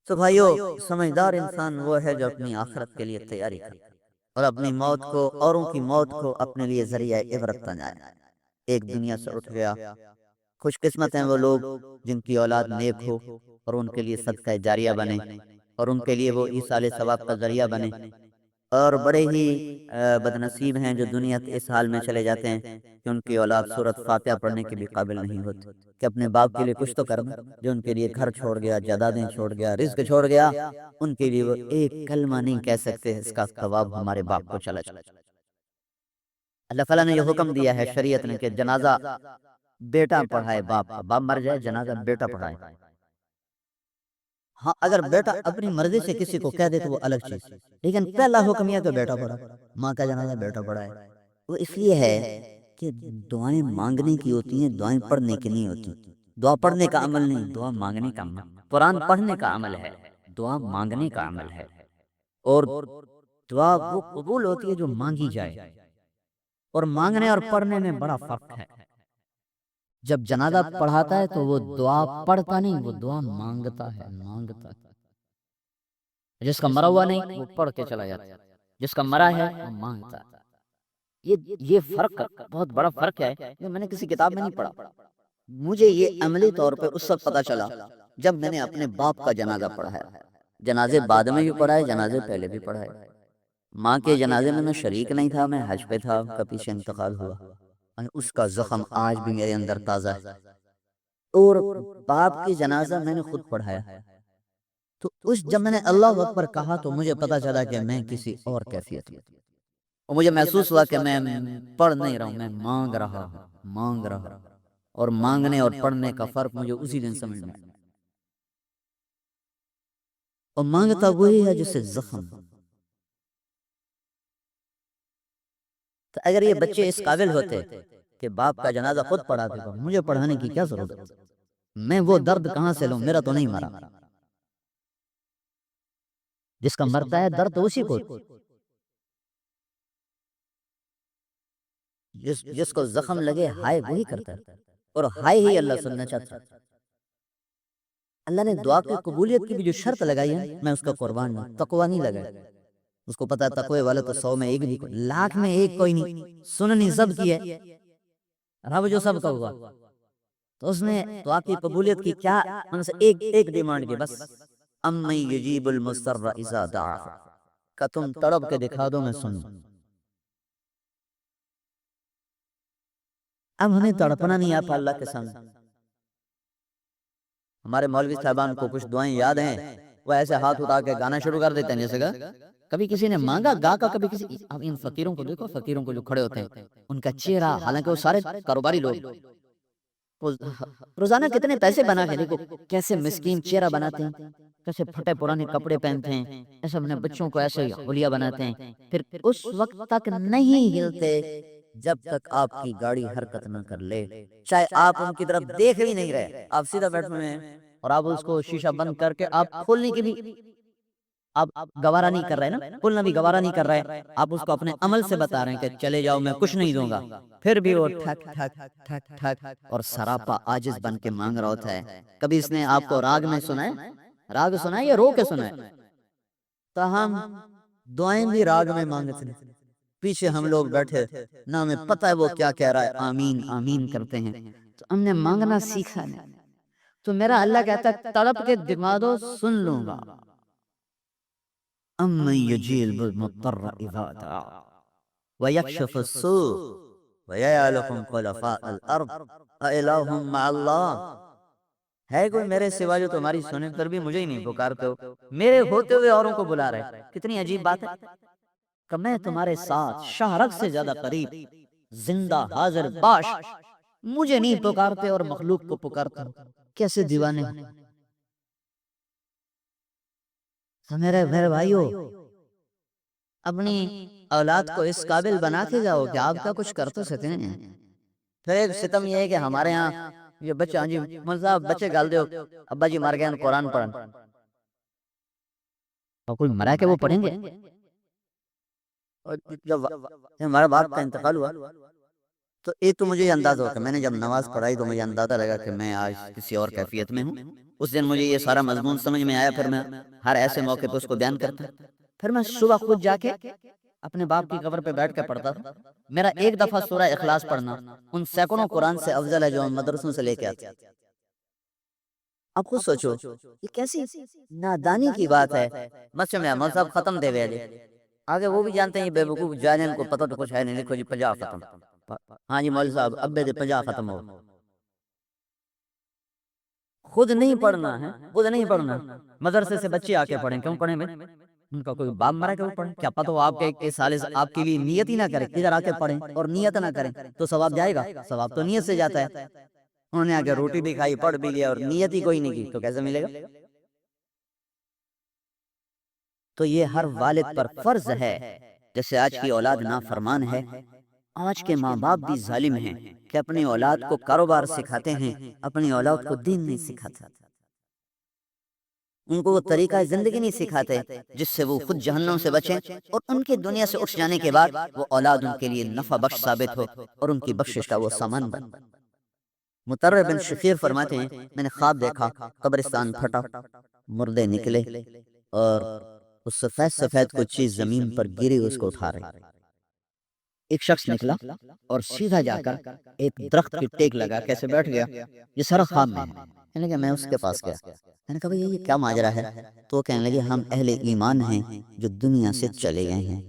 تو بھائیو، سمجھدار انسان وہ ہے جو اپنی آخرت کے لیے تیاری کرے اور اپنی موت کو، اوروں کی موت کو اپنے لیے ذریعہ عبرت بنائے۔ ایک دنیا سے اٹھ گیا، خوش قسمت ہیں وہ لوگ جن کی اولاد نیک ہو اور ان کے لیے صدقہ جاریہ بنے، اور ان کے لیے وہ ایصال ثواب کا ذریعہ بنے۔ اور بڑے ہی بد نصیب ہیں جو دنیا کے اس حال میں چلے جاتے ہیں کہ ان کی اولاد سورۃ فاتحہ پڑھنے کے بھی قابل نہیں ہوتی کہ اپنے باپ کے لیے کچھ تو کر دیں۔ جو ان کے لیے گھر چھوڑ گیا، جائیدادیں چھوڑ گیا، رزق چھوڑ گیا، ان کے لیے وہ ایک کلمہ نہیں کہہ سکتے اس کا ثواب ہمارے باپ کو چلا جائے۔ اللہ تعالیٰ نے یہ حکم دیا ہے شریعت نے کہ جنازہ بیٹا پڑھائے باپ کا، باپ مر جائے جنازہ بیٹا پڑھائے۔ ہاں، اگر بیٹا اپنی مرضی سے کسی کو کہہ دے تو وہ الگ چیز، لیکن پہلا حکم یہ کہ بیٹا پڑھا، ماں کا جنازہ بیٹا پڑھائے۔ وہ اس لیے ہے کہ دعائیں مانگنے کی ہوتی ہیں، دعائیں پڑھنے کی نہیں ہوتی۔ دعا پڑھنے کا عمل نہیں، دعا مانگنے کا عمل۔ قرآن پڑھنے کا عمل ہے، دعا مانگنے کا عمل ہے۔ اور دعا وہ قبول ہوتی ہے جو مانگی جائے، اور مانگنے اور پڑھنے میں بڑا فرق ہے۔ جب جنازہ پڑھاتا ہے تو وہ دعا پڑھتا نہیں، وہ دعا مانگتا ہے، مانگتا ہے۔ جس کا مرا ہوا نہیں وہ پڑھ کے چلا جاتا ہے، جس کا مرا ہے وہ مانگتا ہے۔ یہ فرق بہت بڑا فرق ہے، یہ میں نے کسی کتاب میں نہیں پڑھا۔ مجھے یہ عملی طور پہ اس وقت پتا چلا جب میں نے اپنے باپ کا جنازہ پڑھا ہے۔ جنازے بعد میں بھی پڑھائے، جنازے پہلے بھی پڑھائے۔ ماں کے جنازے میں شریک نہیں تھا، میں حج پہ تھا، کا پیچھے انتقال ہوا، اس کا زخم آج بھی میرے اندر تازہ ہے۔ اور باپ کی جنازہ میں نے خود پڑھایا، تو جب میں نے اللہ اکبر کہا تو مجھے پتا چلا کہ میں کسی اور کیفیت میں، اور مجھے محسوس ہوا کہ میں پڑھ نہیں رہا ہوں، میں مانگ رہا ہوں، مانگ رہا ہوں۔ اور مانگنے اور پڑھنے کا فرق مجھے اسی دن سمجھ میں آیا۔ اور مانگتا وہی ہے جسے زخم۔ تو اگر یہ بچے اس قابل ہوتے کہ باپ کا جنازہ خود پڑھاتے تو مجھے پڑھانے کی کیا ضرورت؟ میں وہ درد کہاں سے لوں؟ میرا تو نہیں مرا۔ جس کا مرتا ہے درد تو اسی کو، جس کو زخم لگے ہائے وہی کرتا ہے، اور ہائے ہی اللہ سننا چاہتا ہے۔ اللہ نے دعا کی قبولیت کی بھی جو شرط لگائی ہے، میں اس کا قربان ہوں، تقوی نہیں لگایا۔ اس کو پتا ہے تقوی والا تو 100 میں ایک بھی، لاکھ میں ایک کوئی نہیں، سننی سب کی ہے، رب جو سب کا ہوا۔ تو اس نے دعا کی قبولیت کی کیا؟ ان سے ایک ڈیمانڈ کی، بس امن یجیب المضطر اذا دعا، کہ تم تڑپ کے دکھا دو میں سن۔ اب ہمیں تڑپنا نہیں آتا اللہ کے سامنے۔ ہمارے مولوی صاحبان کو کچھ دعائیں یاد ہیں، وہ ایسے ہاتھ اٹھا کے گانا شروع کر دیتے ہیں جیسے کہ کبھی کسی نے مانگا گا کا، کبھی کسی۔ اب ان فقیروں کو دیکھو، فقیروں کو جو کھڑے ہوتے ہیں ان کا چہرہ، حالانکہ وہ سارے کاروباری لوگ، وہ روزانہ کتنے پیسے بنا کے دیکھو کیسے مسکین چہرہ بناتے ہیں، کیسے پھٹے پرانے کپڑے پہنتے ہیں، ایسے اپنے بچوں کو ایسے حلیہ بناتے ہیں، پھر اس وقت تک نہیں ہلتے جب تک آپ کی گاڑی حرکت نہ کر لے، چاہے آپ ان کی طرف دیکھ بھی نہیں رہے، آپ سیدھا بیٹھے ہوئے ہیں اور آپ اس کو شیشہ بند کر کے آپ کھولنے کی بھی آپ گوارا نہیں کر رہے نا، کھولنا بھی گوارا نہیں کر رہے، آپ اس کو اپنے عمل سے بتا رہے ہیں کہ چلے جاؤ میں کچھ نہیں دوں گا، پھر بھی وہ ٹھک ٹھک ٹھک ٹھک اور سراپا عاجز بن کے مانگ رہا ہوتا ہے۔ کبھی اس نے آپ کو راگ میں سنائے؟ راگ سنائے یا رو کے سنائے؟ تاہم دعائیں بھی راگ میں مانگتے ہیں، پیچھے ہم لوگ بیٹھے نہ ہمیں پتہ ہے وہ کیا کہہ رہا ہے، آمین آمین کرتے ہیں۔ تو ہم نے مانگنا سیکھا نہیں۔ تو میرا اللہ کہتا ہے تڑپ کے دکھا دو سن لوں گا۔ امن یجیب المضطر اذا دعا ویکشف السوء ویجعلکم خلفاء الارض االہ مع اللہ، ہے کوئی میرے سوا جو تمہاری سنے؟ پھر بھی مجھے ہی نہیں پکارتے ہو، میرے ہوتے ہوئے اوروں کو بلا رہے۔ کتنی عجیب بات ہے کہ میں تمہارے ساتھ شاہرگ سے زیادہ قریب، زندہ حاضر باش، مجھے نہیں پکارتے اور مخلوق کو پکارتے ہو، کیسے دیوانے ہو؟ تو میرے بھائیو، اپنی اولاد کو اس قابل بناتے جاؤ کہ آپ کا کچھ کر تو سکیں۔ پھر ایک ستم یہ ہے کہ ہمارے ہاں یہ بچے، ہاں جی مولوی صاحب بچے گال دیو، ابا جی مر گئے قرآن پڑھن، اور کوئی مرا کہ وہ پڑھیں گے؟ اور جب ہمارے باپ کا انتقال ہوا تو ایک تو مجھے یہ اندازہ ہو کہ میں نے جب نماز پڑھائی تو مجھے اندازہ لگا کہ میں آج کسی اور کیفیت میں ہوں. اس دن مجھے یہ سارا مضمون سمجھ میں آیا. پھر میں ہر ایسے موقع پہ اس کو بیان کرتا. پھر میں صبح خود جا کے اپنے باپ کی قبر پہ بیٹھ کے پڑھتا تھا. میرا ایک دفعہ سورہ اخلاص پڑھنا ان سینکڑوں قرآن سے افضل ہے جو ہم مدرسوں سے لے کے آتے. اب خود سوچو یہ کیسی نادانی کی بات ہے. مسجد میں مذہب ختم دے ویلے آگے وہ بھی جانتے ہیں یہ بے وقوف جانے ان کو پتہ تو کچھ ہے نہیں. لکھو جی 50 ختم. ہاں جی مولوی صاحب ابے دے 50 ختم ہو. خود نہیں پڑھنا ہے, خود نہیں پڑھنا. مدرسے سے بچے آ کے پڑھیں. کیوں پڑھیں بھائی؟ ان کا کوئی باپ مرا کہ وہ پڑھیں؟ کیا پتہ وہ آپ کے ایک سال آپ کے لیے نیت ہی نہ کرے ادھر آ کے پڑھیں اور نیت نہ کریں تو ثواب جائے گا؟ ثواب تو نیت سے جاتا ہے. انہوں نے آگے روٹی بھی کھائی, پڑھ بھی لیا اور نیت ہی کوئی نہیں کی تو کیسے ملے گا؟ تو یہ ہر والد پر فرض ہے. جیسے آج کی اولاد نافرمان ہے, آج کے ماں باپ بھی ظالم ہیں کہ اپنی اولاد کو کاروبار سکھاتے ہیں, اپنی اولاد کو دین نہیں سکھاتے. ان کو وہ طریقہ زندگی نہیں سکھاتے جس سے وہ خود جہنم سے بچیں اور ان کی دنیا سے اٹھ جانے کے بعد وہ اولاد ان کے لیے نفع بخش ثابت ہو اور ان کی بخشش کا وہ سامان بن. مطرب بن شخیر فرماتے ہیں میں نے خواب دیکھا قبرستان پھٹا, مردے نکلے اور اس سفید سفید کچھ چیز زمین پر گری اس کو اٹھا رہے. ایک شخص نکلا اور سیدھا جا کر ایک درخت کی ٹیک لگا کیسے بیٹھ گیا. یہ سارا خواب میں ہے. کہنے لگا میں اس کے پاس گیا, میں نے کہا بھئی یہ کیا ماجرا ہے؟ تو وہ کہنے لگے ہم اہل ایمان ہیں جو دنیا سے چلے گئے ہیں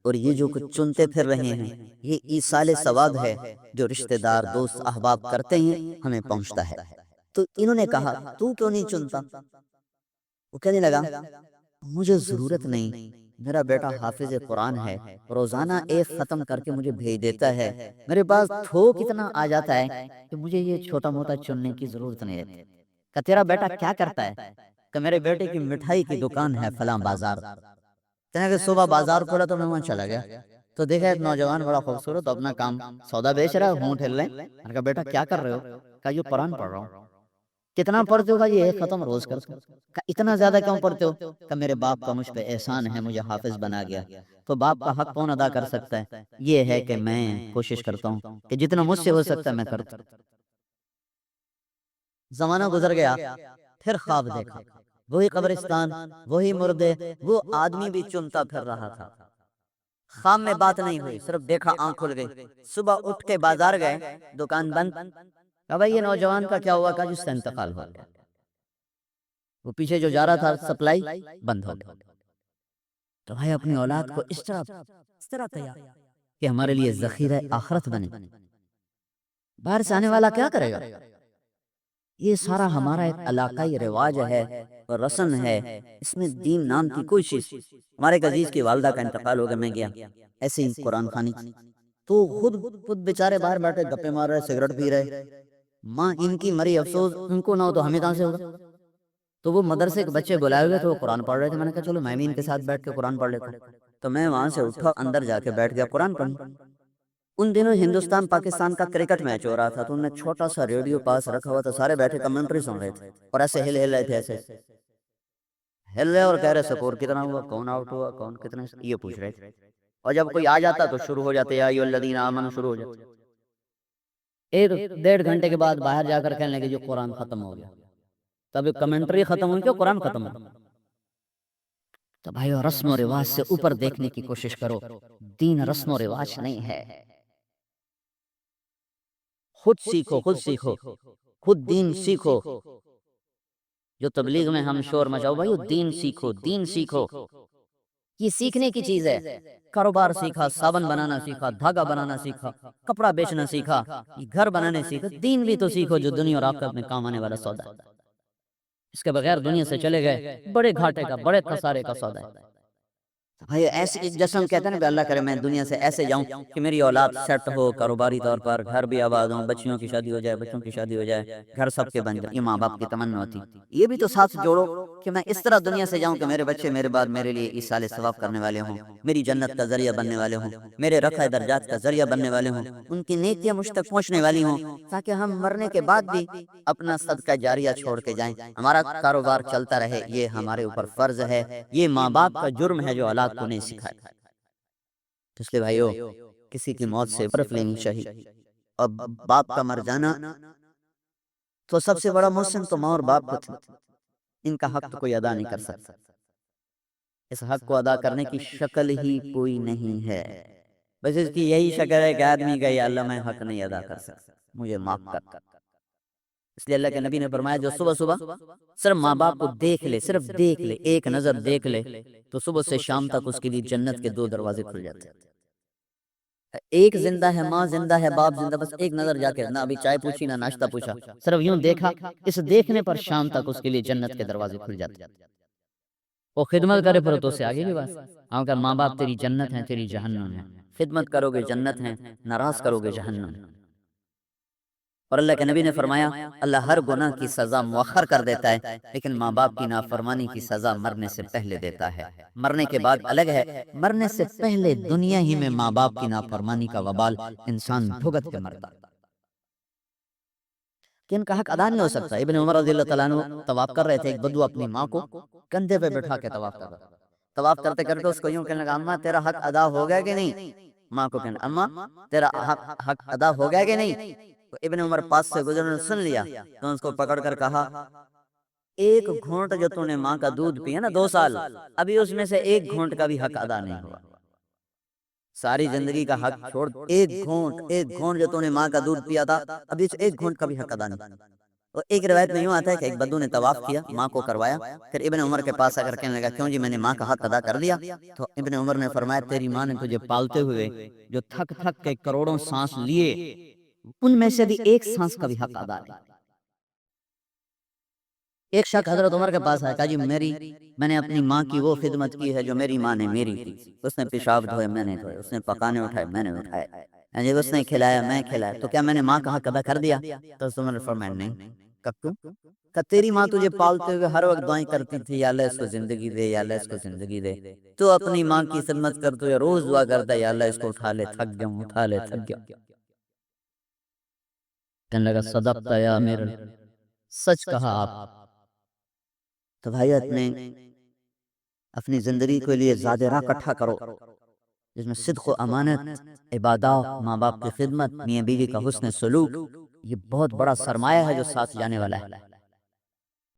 اور یہ جو کچھ چنتے پھر رہے ہیں یہ ایصال ثواب ہے جو رشتہ دار دوست احباب کرتے ہیں ہمیں پہنچتا ہے. تو انہوں نے کہا تو کیوں نہیں چنتا؟ وہ کہنے لگا مجھے ضرورت نہیں, میرا بیٹا حافظ قرآن ہے, روزانہ ایک ختم کر کے مجھے بھیج دیتا ہے, میرے پاس تھوک اتنا آ جاتا ہے کہ مجھے یہ چھوٹا موٹا چننے کی ضرورت نہیں ہے. کہ تیرا بیٹا کیا کرتا ہے؟ کہ میرے بیٹے کی مٹھائی کی دکان ہے فلاں بازار. کہنے کہ صبح بازار کھولا تو میں وہاں چلا گیا تو دیکھا ایک نوجوان بڑا خوبصورت اپنا کام سودا بیچ رہا ہے, ہونٹ ہل رہے. میں نے کہا بیٹا کیا کر رہے ہو؟ کہا یہ قرآن پڑھ رہا ہوں. کتنا پڑھتے ہو؟ یہ ایک ختم روز کرتے ہو. اتنا زیادہ کیوں پڑھتے ہو؟ کہ میرے باپ کا مجھ پہ احسان ہے, مجھے حافظ بنا گیا. تو باپ کا حق کون ادا کر سکتا ہے؟ یہ ہے کہ میں کوشش کرتا ہوں کہ جتنا مجھ سے ہو سکتا ہے میں کرتا ہوں. زمانہ گزر گیا, پھر خواب دیکھا, وہی قبرستان, وہی مردے, وہ آدمی بھی چنتا پھر رہا تھا. خواب میں بات نہیں ہوئی, صرف دیکھا آنکھ کھل گئی. صبح اٹھ کے بازار گئے, دکان بند. کہا بھائی یہ نوجوان کا کیا ہوا؟ کہا جس کا انتقال ہو گیا. وہ پیچھے جو جا رہا تھا سپلائی بند ہو گیا. تو بھائی اپنی اولاد کو اس طرح تیار کہ ہمارے لیے ذخیرہ آخرت بنے. باہر سے آنے والا کیا کرے گا؟ یہ سارا ہمارا ایک علاقائی رواج ہے اور رسم ہے, اس میں دین نام کی کوئی چیز. ہمارے ایک عزیز کی والدہ کا انتقال ہو گیا, میں گیا ایسے ہی قرآن خوانی, تو خود بیچارے باہر بیٹھے گپے مار رہے, سگریٹ پی رہے. ماں ان کی مری, افسوس ان کو نہ ہو تو ہمیں کہاں سے ہوگا. تو وہ مدرسے کے بچے بلائے ہوئے تو وہ قرآن پڑھ رہے تھے. میں نے کہا چلو میں بھی ان کے ساتھ بیٹھ کے قرآن پڑھ لیتا ہوں. تو میں وہاں سے اٹھا, اندر جا کے بیٹھ گیا قرآن پڑھنے. ان دنوں ہندوستان پاکستان کا کرکٹ میچ ہو رہا تھا, تو انہوں نے چھوٹا سا ریڈیو پاس رکھا ہوا تھا, سارے بیٹھے کمنٹری سن رہے تھے اور ایسے ہل رہے تھے, ایسے ہل رہے اور کہہ رہے سکور کتنا ہوا, کون آؤٹ ہوا, کون کتنے, یہ پوچھ رہے تھے. اور جب کوئی آ جاتا تو شروع ہو جاتے یا ایھا الذین آمنوا شروع ہو جاتے. ایک 1.5 گھنٹے کے بعد باہر جا کر کہنے لگے جو قرآن ختم ہو گیا. تب کمنٹری ختم ہوئی, کیوں قرآن ختم ہو. تو بھائی رسم و رواج سے اوپر دیکھنے کی کوشش کرو. دین رسم و رواج نہیں ہے. خود سیکھو, خود سیکھو, خود دین سیکھو. جو تبلیغ میں ہم شور مچاؤ, بھائی دین سیکھو, دین سیکھو. یہ سیکھنے کی چیز ہے. کاروبار سیکھا, صابن بنانا سیکھا, دھاگا بنانا سیکھا, کپڑا بیچنا سیکھا, گھر بنانے سیکھا. دین بھی تو سیکھو جو دنیا اور آخرت میں کام آنے والا سودا ہے. اس کے بغیر دنیا سے چلے گئے بڑے گھاٹے کا, بڑے خسارے کا سودا ہے. بھائی ایسے جیسے ہم کہتے ہیں نا, اللہ کرے میں دنیا سے ایسے جاؤں کہ میری اولاد سیٹ ہو کاروباری طور پر, گھر بھی آباد ہوں, بچیوں کی شادی ہو جائے, بچوں کی شادی ہو جائے, گھر سب کے بن جائے. یہ ماں باپ کی تمنا ہوتی. یہ بھی تو ساتھ جوڑو کہ میں اس طرح دنیا سے جاؤں کہ میرے بچے میرے بعد میرے لیے ایصال ثواب کرنے والے ہوں, میری جنت کا ذریعہ بننے والے ہوں, میرے رفع درجات کا ذریعہ بننے والے ہوں, ان کی نیکیاں مجھ تک پہنچنے والی ہوں, تاکہ ہم مرنے کے بعد بھی اپنا صدقہ جاریہ چھوڑ کے جائیں, ہمارا کاروبار چلتا رہے. یہ ہمارے اوپر فرض ہے. یہ ماں باپ کا جرم ہے جو اولاد کو نہیں سکھائے. اس لیے بھائیو کسی کی موت سے برف لینی چاہیے. اور باپ کا مر جانا تو سب سے بڑا محسن تو ماں اور باپ کو تھا، ان کا حق تو کوئی ادا نہیں کر سکتا، اس حق کو ادا کرنے کی شکل ہی کوئی نہیں ہے، بس اس کی یہی شکل ہے کہ آدمی کا یا اللہ میں حق نہیں ادا کر سکتا، مجھے معاف کر۔ اس لیے اللہ کے نبی نے فرمایا جو صبح صبح صرف ماں باپ کو دیکھ لے، صرف دیکھ لے، ایک نظر دیکھ لے، تو صبح سے شام تک اس کے لیے جنت کے 2 دروازے کھل جاتے ہیں۔ ایک زندہ ہے، ماں زندہ ہے، باپ زندہ، بس ایک نظر جا کے، نہ ابھی چائے پوچھی نہ ناشتہ پوچھا، صرف یوں دیکھا، اس دیکھنے پر شام تک اس کے لیے جنت کے دروازے کھل جاتے ہیں۔ وہ خدمت کرے پھر تو اس سے آگے کی بات، اگر ماں باپ تیری جنت ہیں، تیری جہنم ہے، خدمت کرو گے جنت ہے، ناراض کرو گے جہنم۔ اور اللہ کے نبی نے فرمایا اللہ ہر گناہ کی سزا مؤخر کر دیتا ہے، لیکن ماں باپ کی نافرمانی کی سزا مرنے سے پہلے دیتا ہے، مرنے کے بعد الگ ہے، مرنے سے پہلے دنیا ہی میں ماں باپ کی نافرمانی کا وبال انسان بھگت کے مرتا، کہ ان کا حق ادا نہیں ہو سکتا۔ ابن عمر رضی اللہ تعالیٰ عنہ طواف کر رہے تھے، ایک بدو اپنی ماں کو کندھے پہ بٹھا کے طواف کر رہا، طواف کرتے کرتے اس کو یوں کہنے لگا اماں تیرا حق ادا ہو گیا کہ نہیں، ماں کو کہنا اماں تیرا حق ادا ہو گیا کہ نہیں، تو ابن عمر پاس سے گزرنے سن لیا تو اس کو پکڑ کر کہا ایک گھونٹ جو تو نے ماں کا دودھ پیا نا 2 سال، ابھی اس میں سے ایک گھونٹ کا بھی حق ادا نہیں ہوا، ساری زندگی کا حق چھوڑ، ایک گھونٹ جو تو نے ماں کا دودھ پیا تھا، ابھی اس ایک گھونٹ کا بھی حق ادا نہیں۔ اور ایک روایت میں یوں آتا ہے کہ ایک بدو نے طواف کیا، ماں کو کروایا، پھر ابن عمر کے پاس آ کر کہنے لگا کیوں جی میں نے ماں کا حق ادا کر دیا، تو ابن عمر نے فرمایا تیری ماں نے تجھے پالتے ہوئے جو تھک تھک کے کروڑوں سانس لیے، ان میں سے بھی ایک سانس کا بھی حق ادا نہیں۔ ایک شخص حضرت عمر کے پاس آیا، کہا جی میں نے اپنی ماں کی وہ خدمت کی ہے جو میری ماں نے میری کی، اس نے پیشاب دھوئے میں نے دھوئے، اس نے پکانے اٹھائے میں نے اٹھائے، اس نے کھلایا میں کھلایا، تو کیا میں نے ماں کا حق ادا کر دیا؟ تو حضرت عمر نے فرمایا نہیں۔ کیوں؟ کہ تیری ماں تجھے پالتے ہوئے ہر وقت دعائیں کرتی تھی یا اللہ اس کو زندگی دے، یا اللہ اس کو زندگی دے، تو اپنی ماں کی خدمت کرتے ہوئے روز دعا کرتا ہے یا اللہ اس کو اٹھا لے تھک جاؤں، اٹھا لے تھک جاؤں۔ کہنے لگا صدقت یا امیر، سچ کہا آپ۔ تو بھائی اپنی زندگی کے لیے زیادہ راہ اکٹھا کرو جس میں صدق و امانت، عبادات، ماں باپ کی خدمت، میاں بیوی کا حسن سلوک، یہ بہت بڑا سرمایہ ہے جو ساتھ جانے والا ہے۔